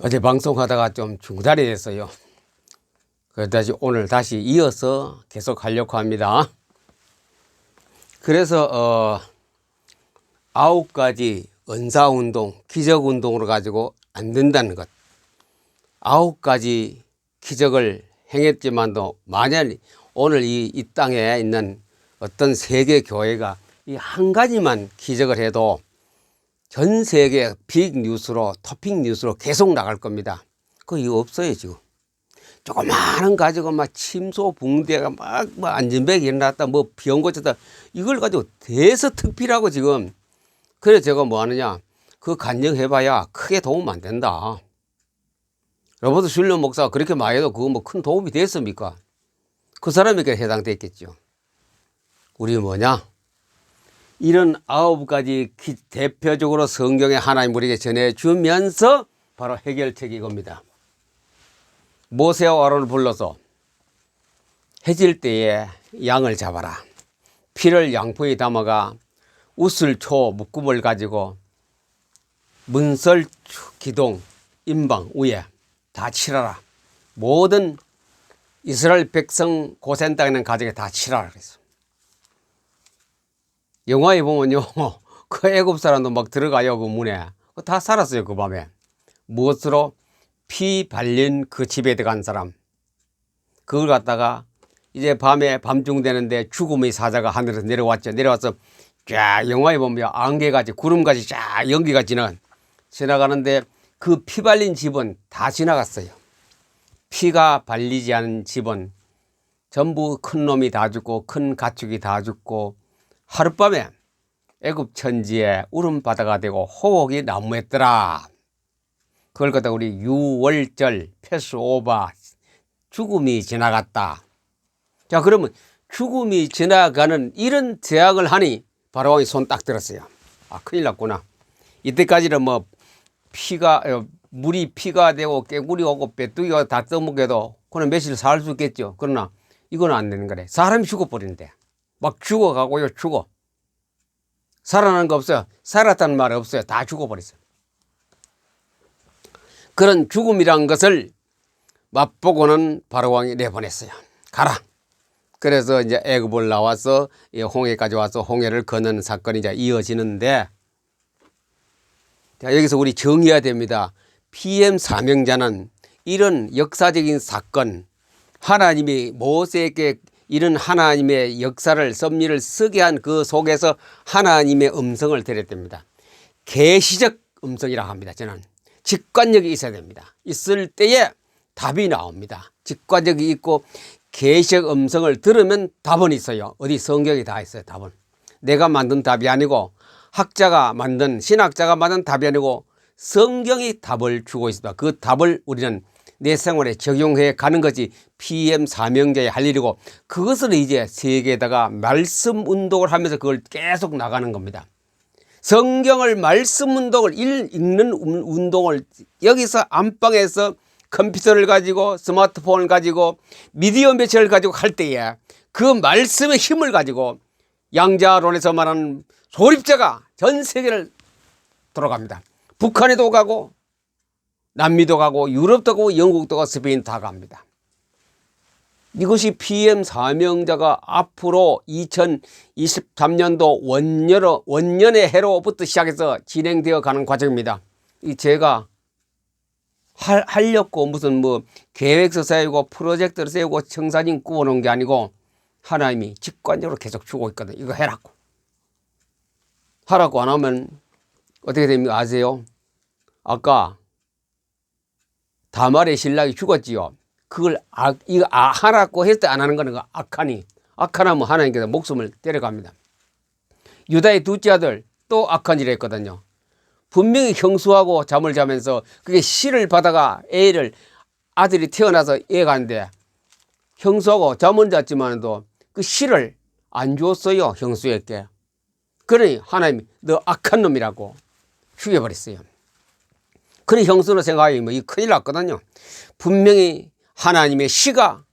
어제 방송하다가 좀 중단이 됐어요. 그래서 오늘 다시 이어서 계속 하려고 합니다. 그래서 9가지 은사운동, 기적운동으로 가지고 안 된다는 것. 9가지 기적을 행했지만도 만약 오늘 이 땅에 있는 어떤 세계 교회가 이 한 가지만 기적을 해도 전 세계 빅 뉴스로, 토픽 뉴스로 계속 나갈 겁니다. 그거 이거 없어요, 지금. 조그마한 가지고 막 침소 붕대가 막 안전벨이 일어났다, 뭐 병 고쳤다, 이걸 가지고 대서특필하고 지금. 그래서 제가 뭐 하느냐, 그 간증해봐야 크게 도움 안 된다. 로버트 슐러 목사가 그렇게 많이 해도 그거 뭐 큰 도움이 됐습니까? 그 사람에게 해당됐겠죠. 우리 뭐냐? 이런 9가지 대표적으로 성경에 하나님 우리에게 전해주면서 바로 해결책이 이겁니다. 모세와 아론을 불러서 해질 때에 양을 잡아라. 피를 양포에 담아가 우슬초 묶음을 가지고 문설 기둥 임방 위에 다 칠하라. 모든 이스라엘 백성 고센 땅에 있는 가정에 다 칠하라 그랬어. 영화에 보면요, 그 애굽 사람도 막 들어가요, 그 문에. 다 살았어요, 그 밤에. 무엇으로? 피 발린 그 집에 들어간 사람. 그걸 갖다가 이제 밤에 밤중 되는데 죽음의 사자가 하늘에서 내려왔죠. 내려와서 쫙 영화에 보면 안개같이 구름같이 쫙 연기가 지나가는데 그 피 발린 집은 다 지나갔어요. 피가 발리지 않은 집은 전부 큰 놈이 다 죽고 큰 가축이 다 죽고 하룻밤에 애굽 천지에 울음바다가 되고 호옥이 난무했더라. 그걸 갖다 우리 유월절 패스오버 죽음이 지나갔다. 자, 그러면 죽음이 지나가는 이런 제약을 하니 바로왕이 손 딱 들었어요. 아, 큰일 났구나. 이때까지는 뭐 물이 피가 되고 깨구리 오고 빼뚜기가 다 떠먹여도 그는 며칠 살 수 있겠죠. 그러나 이건 안 되는 거래. 사람이 죽어버리는데 막 죽어가고요, 죽어. 살아난 거 없어요. 살았다는 말 없어요. 다 죽어버렸어요. 그런 죽음이란 것을 맛보고는 바로왕이 내보냈어요. 가라. 그래서 이제 애굽을 나와서 홍해까지 와서 홍해를 거는 사건이 이제 이어지는데, 자, 여기서 우리 정의해야 됩니다. PM 사명자는 이런 역사적인 사건, 하나님이 모세에게 이런 하나님의 역사를 섭리를 쓰게 한 그 속에서 하나님의 음성을 들었답니다. 계시적 음성이라고 합니다. 저는 직관력이 있어야 됩니다. 있을 때에 답이 나옵니다. 직관력이 있고 계시적 음성을 들으면 답은 있어요. 어디 성경에 다 있어요. 답은 내가 만든 답이 아니고 학자가 만든, 신학자가 만든 답이 아니고 성경이 답을 주고 있습니다. 그 답을 우리는 내 생활에 적용해 가는 것이 PM 사명자의 할 일이고, 그것을 이제 세계에다가 말씀 운동을 하면서 그걸 계속 나가는 겁니다. 성경을 말씀 운동을 읽는 운동을 여기서 안방에서 컴퓨터를 가지고 스마트폰을 가지고 미디어 매체를 가지고 할 때에 그 말씀의 힘을 가지고 양자론에서 말하는 소립자가 전 세계를 돌아갑니다. 북한에도 가고 남미도 가고 유럽도 가고 영국도 가고 스페인 다 갑니다. 이것이 PM 사명자가 앞으로 2023년도 원년의 해로부터 시작해서 진행되어 가는 과정입니다. 이 제가 하려고 무슨 뭐 계획서 세우고 프로젝트를 세우고 청사진 꾸어놓은 게 아니고 하나님이 직관적으로 계속 주고 있거든요. 이거 해라고. 하라고 안 하면 어떻게 됩니까? 아세요? 아까 다말의 신랑이 죽었지요. 그걸 이거 하라고 했을 때 안 하는 거는 악하나면 하나님께서 목숨을 데려갑니다. 유다의 둘째 아들 또 악한 일을 했거든요. 분명히 형수하고 잠을 자면서 그게 씨를 받아가 아들이 태어나서 애가 안 돼. 형수하고 잠은 잤지만도 그 씨를 안 주었어요, 형수에게. 그러니 하나님이 너 악한 놈이라고 죽여버렸어요. 그런 형수는 생각하기 뭐 이 큰일 났거든요. 분명히 하나님의 씨가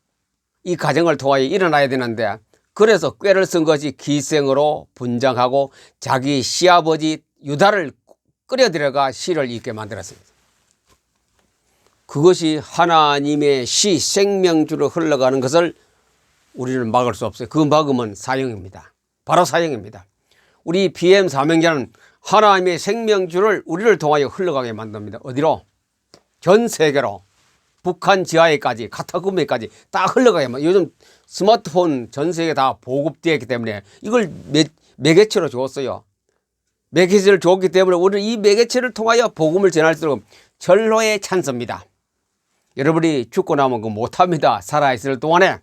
이 가정을 통하여 일어나야 되는데, 그래서 꾀를 쓴 것이 기생으로 분장하고 자기 시아버지 유다를 끌어들여가 씨를 잊게 만들었습니다. 그것이 하나님의 시 생명주로 흘러가는 것을 우리는 막을 수 없어요. 그 막으면 사형입니다. 바로 사형입니다. 우리 PM 사명자는 하나님의 생명주를 우리를 통하여 흘러가게 만듭니다. 어디로? 전 세계로. 북한 지하에까지, 카타콤에까지 다 흘러가게 만듭니다. 요즘 스마트폰 전 세계 다 보급되어 있기 때문에 이걸 매개체로 줬어요. 매개체를 줬기 때문에 우리는 이 매개체를 통하여 복음을 전할수록 절로의 찬스입니다. 여러분이 죽고 나면 그거 못합니다. 살아있을 동안에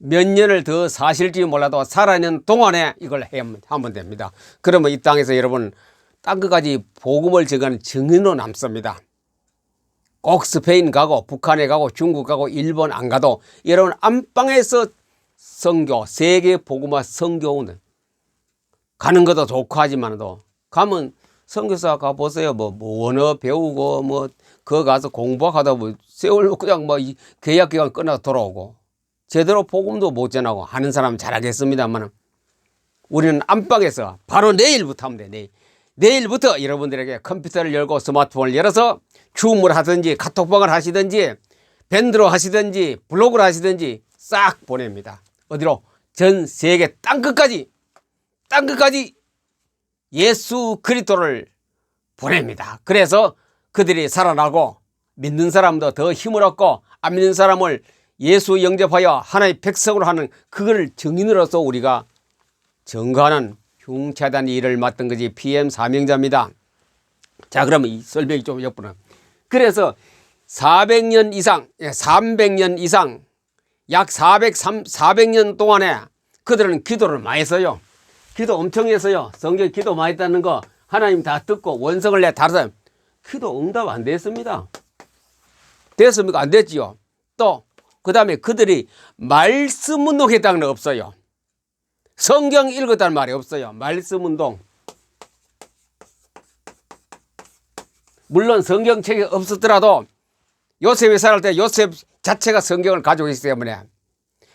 몇 년을 더 사실지 몰라도 살아있는 동안에 이걸 하면 됩니다. 그러면 이 땅에서 여러분 땅끝까지 복음을 전하는 증인으로 남습니다. 꼭 스페인 가고 북한에 가고 중국 가고 일본 안 가도 여러분 안방에서 선교, 세계 복음화 선교는 가는 것도 좋고 하지만도 가면 선교사 가보세요. 뭐 언어 배우고 거 가서 공부하다 세월 그냥 계약 기간 끝나서 돌아오고 제대로 복음도 못 전하고 하는 사람은 잘하겠습니다만 우리는 안방에서 바로 내일부터 하면 돼. 내일부터 여러분들에게 컴퓨터를 열고 스마트폰을 열어서 줌을 하든지 카톡방을 하시든지 밴드로 하시든지 블로그를 하시든지 싹 보냅니다. 어디로? 전 세계 땅끝까지 예수 그리스도를 보냅니다. 그래서 그들이 살아나고 믿는 사람도 더 힘을 얻고 안 믿는 사람을 예수 영접하여 하나의 백성으로 하는 그걸 증인으로서 우리가 증거하는 흉차단 일을 맡은 것이 PM 사명자입니다. 자, 그러면 이 설명이 좀 엿보나. 그래서 400년 이상, 300년 이상, 약 400년 동안에 그들은 기도를 많이 했어요. 기도 엄청 했어요. 성경에 기도 많이 했다는 거 하나님 다 듣고 원성을 내 다른 기도 응답 안 됐습니다. 됐습니까? 안 됐지요. 또 그 다음에 그들이 말씀 운동했다는 건 없어요. 성경 읽었다는 말이 없어요. 말씀 운동. 물론 성경책이 없었더라도 요셉이 살할 때 요셉 자체가 성경을 가지고 있기 때문에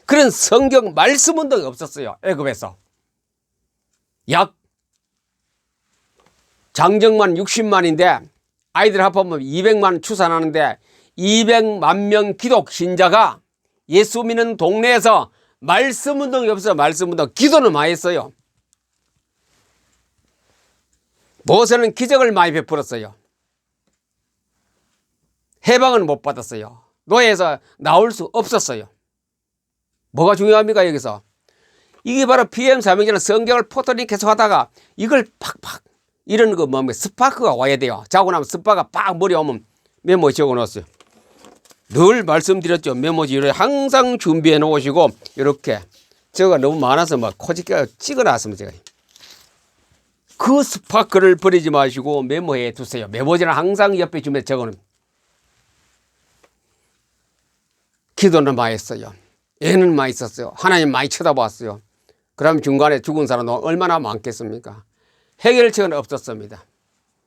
그런 성경 말씀 운동이 없었어요. 애굽에서. 약 장정만 60만인데 아이들 합하면 200만 추산하는데 200만 명 기독 신자가 예수 믿는 동네에서 말씀 운동이 없어요. 말씀 운동. 기도는 많이 했어요. 모세는 기적을 많이 베풀었어요. 해방은 못 받았어요. 노예에서 나올 수 없었어요. 뭐가 중요합니까 여기서? 이게 바로 PM 사명자는 성경을 포토링 계속 하다가 이걸 팍팍 이런 거 뭡니까? 스파크가 와야 돼요. 자고 나면 스파크가 팍 머리 오면 메모 적어 놓았어요. 늘 말씀드렸죠. 메모지를 항상 준비해 놓으시고 이렇게 저가 너무 많아서 막 코집게가 찍어놨습니다. 제가. 그 스파크를 버리지 마시고 메모해 두세요. 메모지는 항상 옆에 준비해 적어놓습니다. 기도는 많이 했어요. 애는 많이 있었어요. 하나님 많이 쳐다봤어요. 그럼 중간에 죽은 사람은 얼마나 많겠습니까? 해결책은 없었습니다.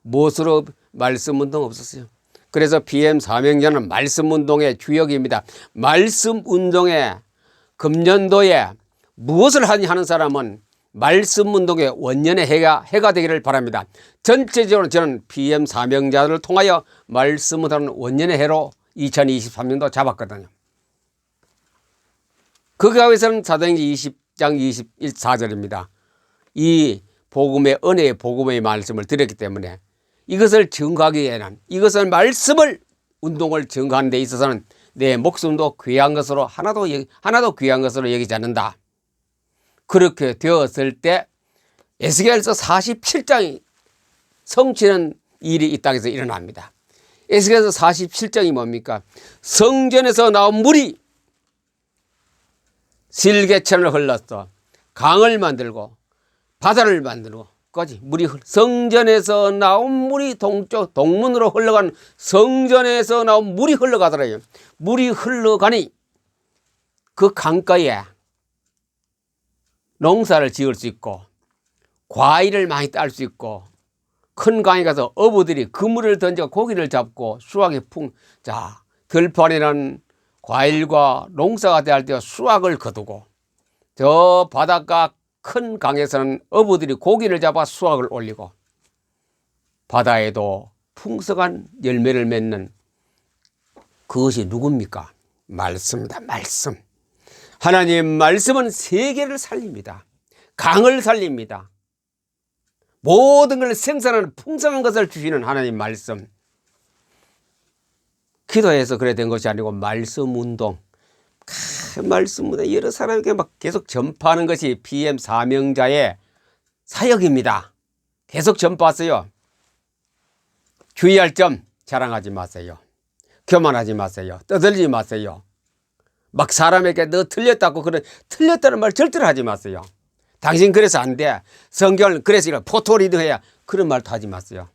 무엇으로 말씀 운동 없었어요. 그래서 PM 사명자는 말씀 운동의 주역입니다. 말씀 운동의 금년도에 무엇을 하는 사람은 말씀 운동의 원년의 해가 되기를 바랍니다. 전체적으로 저는 PM 사명자를 통하여 말씀 운동하는 원년의 해로 2023년도 잡았거든요. 그 가운데서는 사도행전 20장 24절입니다. 이 복음의 은혜의 복음의 말씀을 드렸기 때문에 이것을 증거하기 위해는 이것을 말씀을 운동을 증거하는 데 있어서는 내 목숨도 귀한 것으로 하나도 귀한 것으로 여기지 않는다. 그렇게 되었을 때 에스겔서 47장이 성취는 일이 이 땅에서 일어납니다. 에스겔서 47장이 뭡니까? 성전에서 나온 물이 실개천을 흘렀어. 강을 만들고 바다를 만들고 물이 성전에서 나온 물이 동문으로 흘러간 성전에서 나온 물이 흘러가더라고요. 물이 흘러가니 그 강가에 농사를 지을 수 있고 과일을 많이 딸 수 있고 큰 강에 가서 어부들이 그물을 던져 고기를 잡고 수확이 들판에는 과일과 농사가 대할 때 수확을 거두고 저 바닷가 큰 강에서는 어부들이 고기를 잡아 수확을 올리고 바다에도 풍성한 열매를 맺는 그것이 누굽니까? 말씀입니다. 말씀. 하나님 말씀은 세계를 살립니다. 강을 살립니다. 모든 걸 생산하는 풍성한 것을 주시는 하나님 말씀. 기도해서 그래 된 것이 아니고 말씀 운동. 말씀 운동 여러 사람에게 막 계속 전파하는 것이 PM 사명자의 사역입니다. 계속 전파하세요. 주의할 점 자랑하지 마세요. 교만하지 마세요. 떠들지 마세요. 막 사람에게 너 틀렸다고 그런 틀렸다는 말 절대로 하지 마세요. 당신 그래서 안 돼. 성경을 그래서 포토 리딩해야 그런 말도 하지 마세요.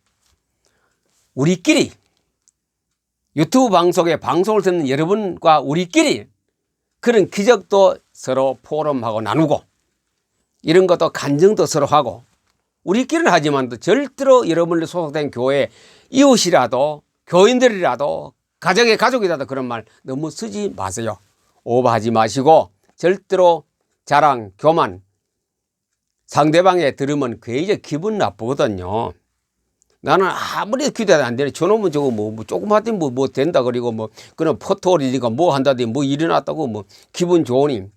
우리끼리 유튜브 방송에 방송을 듣는 여러분과 우리끼리 그런 기적도 서로 포럼하고 나누고 이런 것도 간증도 서로 하고 우리끼리는 하지만 절대로 여러분들 소속된 교회 이웃이라도 교인들이라도 가정의 가족이라도 그런 말 너무 쓰지 마세요. 오버하지 마시고 절대로 자랑, 교만 상대방에 들으면 굉장히 기분 나쁘거든요. 나는 아무리 기대도 안 되네. 저놈은 저거 뭐 조금 하더니 뭐 된다 그리고 뭐 그런 포토리니까 뭐 한다더니 뭐 일어났다고 뭐 기분 좋으니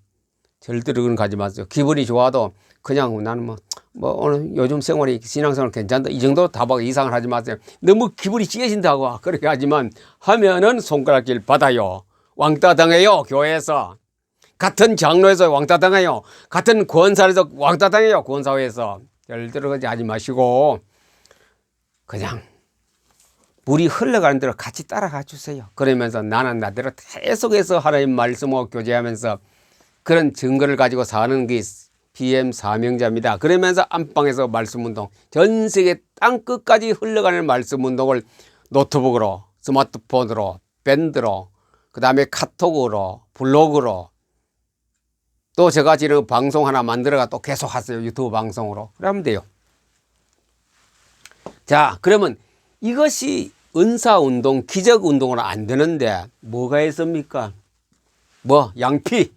절대로 그런 거 하지 마세요. 기분이 좋아도 그냥 나는 뭐 오늘 요즘 생활이 신앙생활 괜찮다 이 정도 다박 이상을 하지 마세요. 너무 기분이 찌개진다고 그렇게 하지만 하면은 손가락질 받아요. 왕따 당해요. 교회에서 같은 장로에서 왕따 당해요. 같은 권사에서 왕따 당해요. 권사회에서 절대로 그러지 하지 마시고 그냥 물이 흘러가는 대로 같이 따라가 주세요. 그러면서 나는 나대로 계속해서 하나님 말씀하고 교제하면서 그런 증거를 가지고 사는 게 PM 사명자입니다. 그러면서 안방에서 말씀운동 전 세계 땅끝까지 흘러가는 말씀운동을 노트북으로 스마트폰으로 밴드로 그 다음에 카톡으로 블로그로 또 제가 지금 방송 하나 만들어가 또 계속 하세요. 유튜브 방송으로. 그러면 돼요. 자, 그러면 이것이 은사운동, 기적운동으로 안 되는데 뭐가 있습니까? 양피.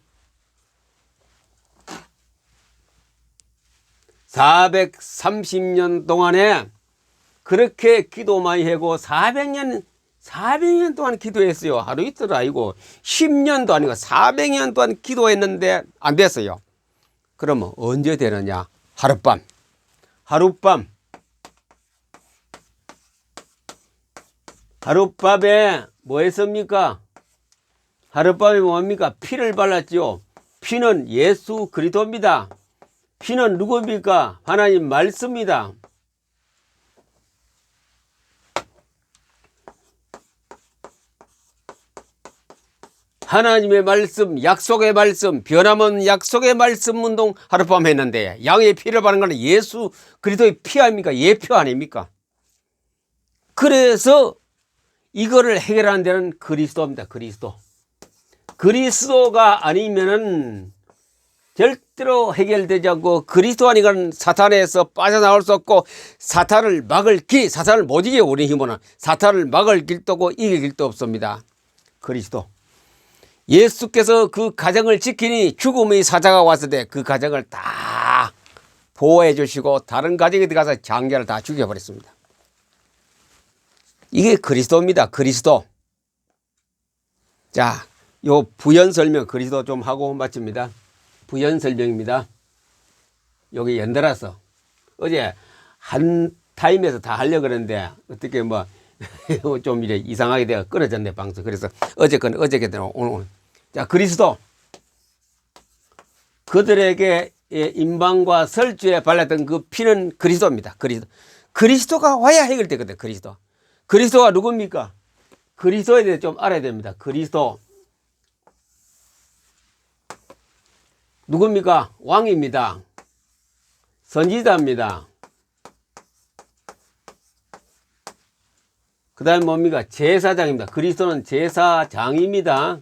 430년 동안에 그렇게 기도 많이 하고 400년 동안 기도했어요. 하루 이틀 아니고 10년도 아니고 400년 동안 기도했는데 안 됐어요. 그러면 언제 되느냐? 하룻밤. 하룻밤에 뭐 했습니까? 하룻밤에 뭡니까? 피를 발랐죠. 피는 예수 그리스도입니다. 피는 누굽니까? 하나님 말씀입니다. 하나님의 말씀, 약속의 말씀, 변함없는 약속의 말씀 운동 하룻밤 했는데 양의 피를 바른 것은 예수 그리스도의 피 아닙니까? 예표 아닙니까? 그래서 이거를 해결하는 데는 그리스도입니다. 그리스도가 아니면은 절대로 해결되지 않고 그리스도 아니면 사탄에서 빠져나올 수 없고 사탄을 막을 길, 사탄을 못 이겨 우리 힘으로는 사탄을 막을 길도 없고 이길 길도 없습니다. 그리스도. 예수께서 그 가정을 지키니 죽음의 사자가 왔을 때 그 가정을 다 보호해 주시고 다른 가정에 들어가서 장자를 다 죽여버렸습니다. 이게 그리스도입니다. 그리스도. 자, 요 부연 설명 그리스도 좀 하고 마칩니다. 부연 설명입니다. 여기 연달아서 어제 한 타임에서 다 하려고 그랬는데 어떻게 좀 이래 이상하게 되어 끊어졌네 방송. 그래서 어저께는 오늘. 자, 그리스도. 그들에게 임방과 설주에 발랐던 그 피는 그리스도입니다. 그리스도가 와야 해결되거든. 그리스도가 누굽니까? 그리스도에 대해 좀 알아야 됩니다. 그리스도 누굽니까? 왕입니다. 선지자입니다. 그 다음에 뭡니까? 제사장입니다. 그리스도는 제사장입니다.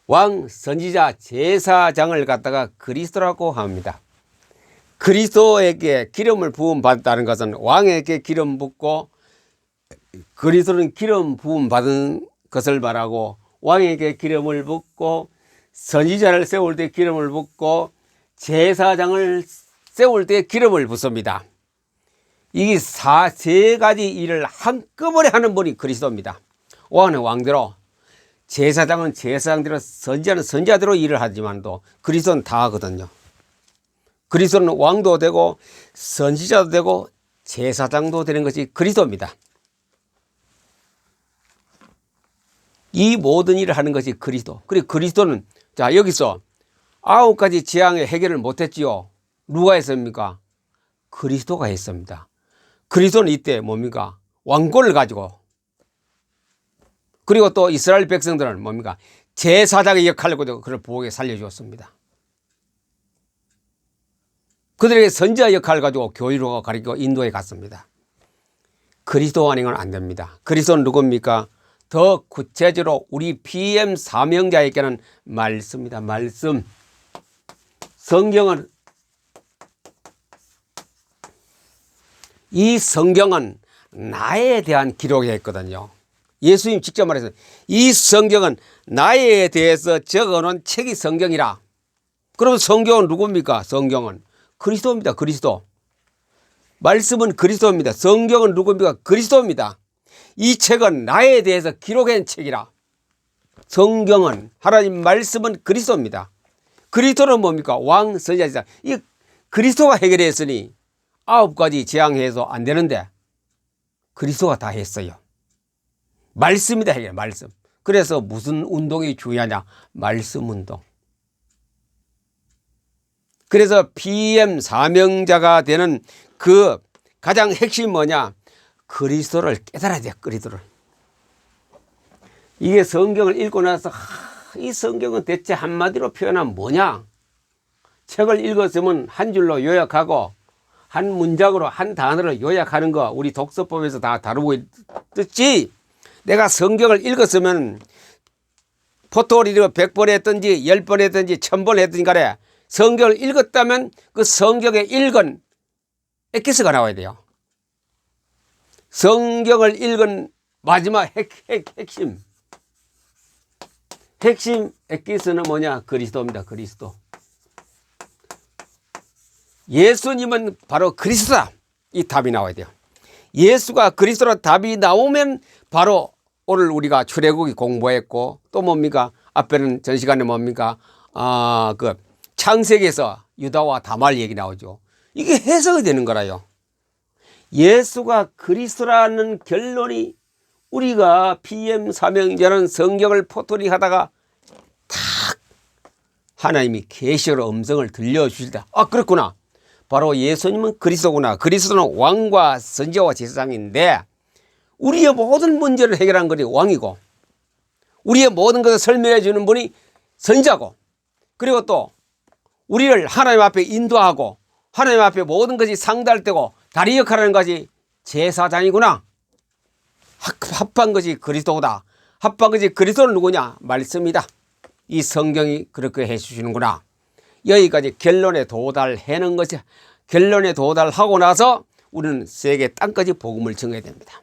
왕, 선지자, 제사장을 갖다가 그리스도라고 합니다. 그리스도에게 기름을 부음 받았다는 것은 왕에게 기름 붓고 그리스도는 기름 부음 받은 것을 말하고 왕에게 기름을 붓고 선지자를 세울 때 기름을 붓고 제사장을 세울 때 기름을 붓습니다. 이게 세 가지 일을 한꺼번에 하는 분이 그리스도입니다. 왕은 왕대로, 제사장은 제사장대로, 선지자는 선지자대로 일을 하지만도 그리스도는 다 하거든요. 그리스도는 왕도 되고 선지자도 되고 제사장도 되는 것이 그리스도입니다. 이 모든 일을 하는 것이 그리스도. 그리고 그리스도는 자 여기서 9가지 재앙의 해결을 못했지요. 누가 했습니까? 그리스도가 했습니다. 그리스도는 이때 뭡니까? 왕권을 가지고, 그리고 또 이스라엘 백성들은 뭡니까? 제사장의 역할을 가지고 그를 부하게 살려주었습니다. 그들에게 선지자 역할을 가지고 교회로 가리키고 인도에 갔습니다. 그리스도 아니면 안 됩니다. 그리스도는 누굽니까? 더 구체적으로 우리 PM 사명자에게는 말씀입니다. 말씀. 성경은, 이 성경은 나에 대한 기록이었거든요. 예수님 직접 말했어요. 이 성경은 나에 대해서 적어놓은 책이 성경이라. 그럼 성경은 누굽니까? 성경은 그리스도입니다. 그리스도. 말씀은 그리스도입니다. 성경은 누굽니까? 그리스도입니다. 이 책은 나에 대해서 기록한 책이라. 성경은, 하나님 말씀은 그리스도입니다. 그리스도는 뭡니까? 왕, 선지자. 이 그리스도가 해결했으니 9가지 재앙해서 안 되는데 그리스도가 다 했어요. 말씀이다 해결, 말씀. 그래서 무슨 운동이 중요하냐? 말씀 운동. 그래서 PM 사명자가 되는 그 가장 핵심이 뭐냐? 그리스도를 깨달아야 돼요. 그리스도를. 이게 성경을 읽고 나서 이 성경은 대체 한마디로 표현하면 뭐냐? 책을 읽었으면 한 줄로 요약하고 한 문장으로 한 단어로 요약하는 거 우리 독서법에서 다 다루고 있듯이, 내가 성경을 읽었으면 포토리를 100번 했든지 10번 했든지 1000번 했든지 간에 성경을 읽었다면 그 성경에 읽은 엑기스가 나와야 돼요. 성경을 읽은 마지막 핵심. 핵심 엑기스는 뭐냐? 그리스도입니다. 그리스도. 예수님은 바로 그리스도다. 이 답이 나와야 돼요. 예수가 그리스도로 답이 나오면 바로 오늘 우리가 출애굽기 공부했고 또 뭡니까? 앞에는 전 시간에 뭡니까? 그 창세기에서 유다와 다말 얘기 나오죠. 이게 해석이 되는 거라요. 예수가 그리스도라는 결론이 우리가 PM 사명자는 성경을 포토리 하다가 탁 하나님이 계시로 음성을 들려주시다. 아 그렇구나. 바로 예수님은 그리스도구나. 그리스도는 왕과 선지자와 제사장인데 우리의 모든 문제를 해결한 것이 왕이고 우리의 모든 것을 설명해 주는 분이 선지자고, 그리고 또 우리를 하나님 앞에 인도하고 하나님 앞에 모든 것이 상달할 때고 다리 역할을 하는 것이 제사장이구나. 합한 것이 그리스도다. 합한 것이 그리스도는 누구냐? 말씀이다. 이 성경이 그렇게 해주시는구나. 여기까지 결론에 도달하는 것이, 결론에 도달하고 나서 우리는 세계 땅까지 복음을 전해야 됩니다.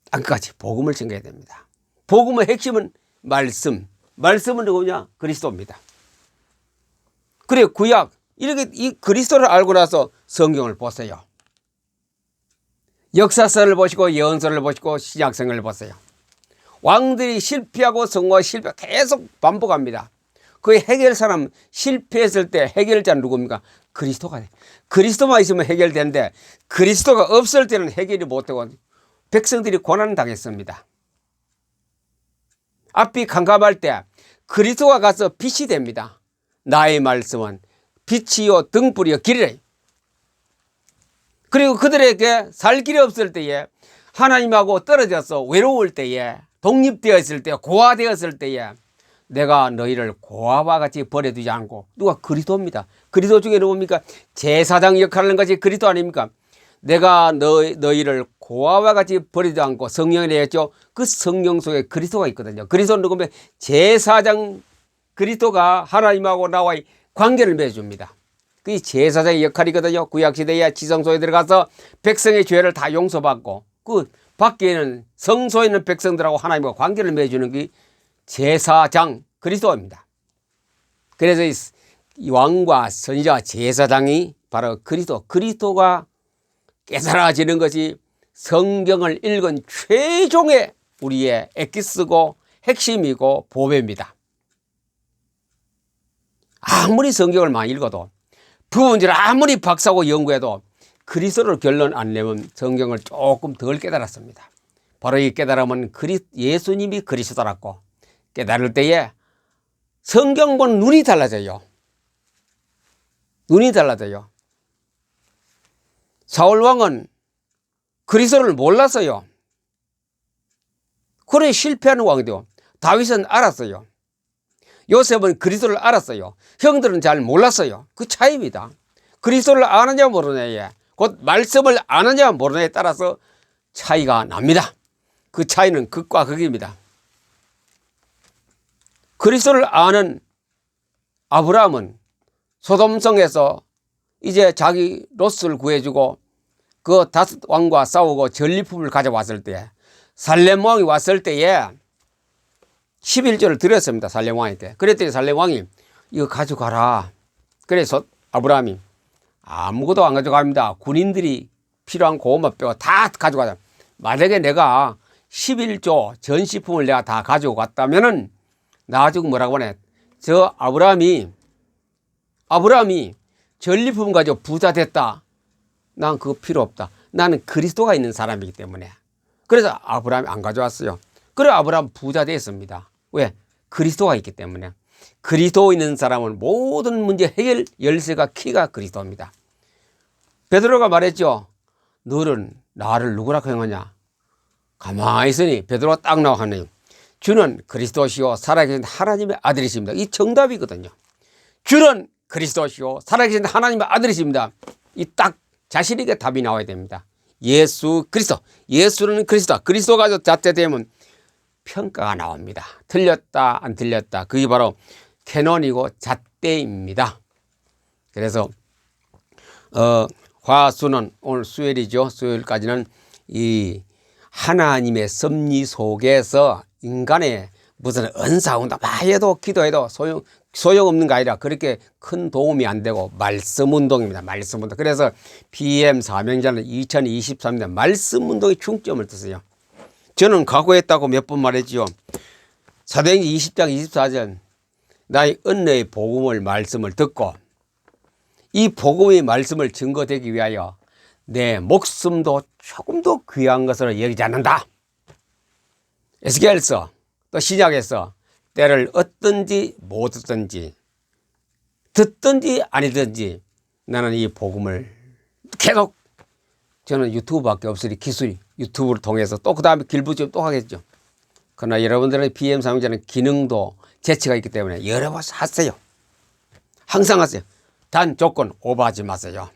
땅까지 복음을 전해야 됩니다. 복음의 핵심은 말씀. 말씀은 누구냐? 그리스도입니다. 그래 구약 이렇게 이 그리스도를 알고 나서 성경을 보세요. 역사서를 보시고 예언서를 보시고 신약성을 보세요. 왕들이 실패하고 성공하고 실패 계속 반복합니다. 그 해결사람 실패했을 때 해결자는 누굽니까? 그리스도가 돼. 그리스도만 있으면 해결되는데 그리스도가 없을 때는 해결이 못되고 백성들이 고난을 당했습니다. 앞이 캄캄할 때 그리스도가 가서 빛이 됩니다. 나의 말씀은 빛이요 등불이요 길이래. 그리고 그들에게 살 길이 없을 때에, 하나님하고 떨어져서 외로울 때에, 독립되었을 때, 고아되었을 때에 내가 너희를 고아와 같이 버려두지 않고, 누가? 그리스도입니다. 그리스도 중에 누굽니까? 제사장 역할을 하는 것이 그리스도 아닙니까? 내가 너희를 고아와 같이 버리지 않고, 성령이 내었죠. 그 성령 속에 그리스도가 있거든요. 그리스도는 누구면 제사장, 그리스도가 하나님하고 나와의 관계를 맺어줍니다. 그게 제사장의 역할이거든요. 구약시대에 지성소에 들어가서 백성의 죄를 다 용서받고 그 밖에는 성소에 있는 백성들하고 하나님과 관계를 맺어주는 게 제사장 그리스도입니다. 그래서 이 왕과 선지자 제사장이 바로 그리스도, 그리스도가 깨달아지는 것이 성경을 읽은 최종의 우리의 엑기스고 핵심이고 보배입니다. 아무리 성경을 많이 읽어도 부분지를 아무리 박사고 연구해도 그리스도를 결론 안 내면 성경을 조금 덜 깨달았습니다. 바로 이 깨달음은 예수님이 그리스도라고 깨달을 때에 성경 보는 눈이 달라져요. 눈이 달라져요. 사울왕은 그리스도를 몰랐어요. 그래 실패하는 왕이 돼요. 다윗은 알았어요. 요셉은 그리스도를 알았어요. 형들은 잘 몰랐어요. 그 차이입니다. 그리스도를 아느냐 모르느냐에 곧 말씀을 아느냐 모르느냐에 따라서 차이가 납니다. 그 차이는 극과 극입니다. 그리스도를 아는 아브라함은 소돔성에서 이제 자기 롯을 구해주고 그 다섯 왕과 싸우고 전리품을 가져왔을 때 살렘 왕이 왔을 때에 11조를 드렸습니다. 살렘 왕한테. 그랬더니 살렘 왕이 이거 가져가라. 그래서 아브라함이 아무것도 안 가져갑니다. 군인들이 필요한 고구마 빼고 다 가져가자. 만약에 내가 11조 전시품을 내가 다 가지고 갔다면은 나중에 뭐라고 하네. 저 아브라함이 전리품 가지고 부자 됐다. 난 그거 필요 없다. 나는 그리스도가 있는 사람이기 때문에. 그래서 아브라함이 안 가져왔어요. 그래 아브라함 부자 됐습니다. 왜? 그리스도가 있기 때문에. 그리스도 있는 사람은 모든 문제 해결 열쇠가 키가 그리스도입니다. 베드로가 말했죠. 너는 나를 누구라 행하냐? 가만히 있으니 베드로가 딱 나와 하네요. 주는 그리스도시요 살아계신 하나님의 아들이십니다. 이 정답이거든요. 주는 그리스도시요 살아계신 하나님의 아들이십니다. 이 딱 자신에게 답이 나와야 됩니다. 예수 그리스도. 예수는 그리스도. 그리스도가 자체되면 평가가 나옵니다. 틀렸다 안 틀렸다. 그게 바로 캐논이고 잣대입니다. 그래서 화수는 오늘 수요일이죠. 수요일까지는 이 하나님의 섭리 속에서 인간의 무슨 은사운다 해도 기도해도 소용없는 게 아니라 그렇게 큰 도움이 안 되고 말씀운동입니다. 말씀운동. 그래서 PM 사명자는 2023년 말씀운동에 중점을 두세요. 저는 각오했다고 몇 번 말했지요. 사도행전 20장 24절 나의 은혜의 복음을 말씀을 듣고 이 복음의 말씀을 증거되기 위하여 내 목숨도 조금도 귀한 것으로 여기지 않는다. 에스겔서 또 신약에서 때를 얻든지 못 듣든지 듣든지 아니든지 나는 이 복음을 계속 저는 유튜브밖에 없으니 기술이 유튜브를 통해서 또 그 다음에 길부지면 또 하겠죠. 그러나 여러분들의 PM 사명자는 기능도 재치가 있기 때문에 여러 번 하세요. 항상 하세요. 단 조건 오버하지 마세요.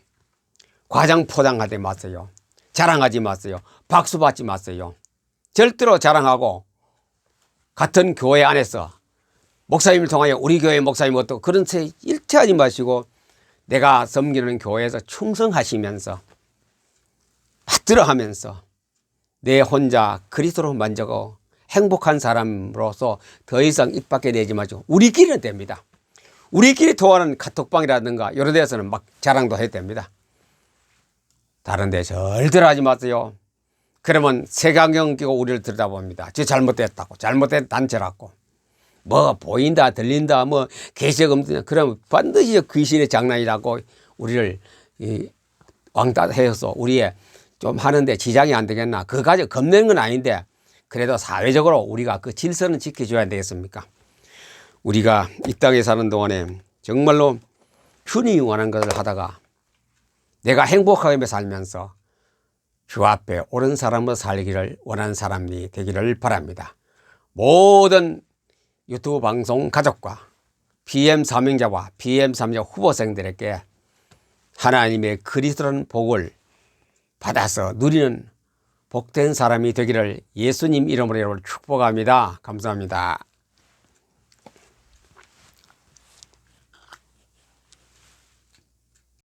과장 포장하지 마세요. 자랑하지 마세요. 박수 받지 마세요. 절대로 자랑하고 같은 교회 안에서 목사님을 통하여 우리 교회 목사님 어떻고 그런 새 일체하지 마시고 내가 섬기는 교회에서 충성하시면서 받들어 하면서 내 혼자 그리스도로 만족하고 행복한 사람으로서 더 이상 입 밖에 내지 마시고 우리끼리는 됩니다. 우리끼리 통하는 카톡방이라든가 이런 데서는 막 자랑도 해도 됩니다. 다른 데 절대로 하지 마세요. 그러면 색안경 끼고 우리를 들여다봅니다. 저 잘못됐다고 잘못된 단체라고 뭐 보인다 들린다 뭐 개색 없느냐 그러면 반드시 귀신의 장난이라고 우리를 왕따해서 우리의 좀 하는데 지장이 안 되겠나. 그거 가지고 겁내는 건 아닌데 그래도 사회적으로 우리가 그 질서는 지켜줘야 되겠습니까? 우리가 이 땅에 사는 동안에 정말로 주님이 원하는 것을 하다가 내가 행복하게 살면서 주 앞에 옳은 사람으로 살기를 원하는 사람이 되기를 바랍니다. 모든 유튜브 방송 가족과 PM 사명자와 PM 사명자 후보생들에게 하나님의 그리스도라는 복을 받아서 누리는 복된 사람이 되기를 예수님 이름으로 여러분을 축복합니다. 감사합니다.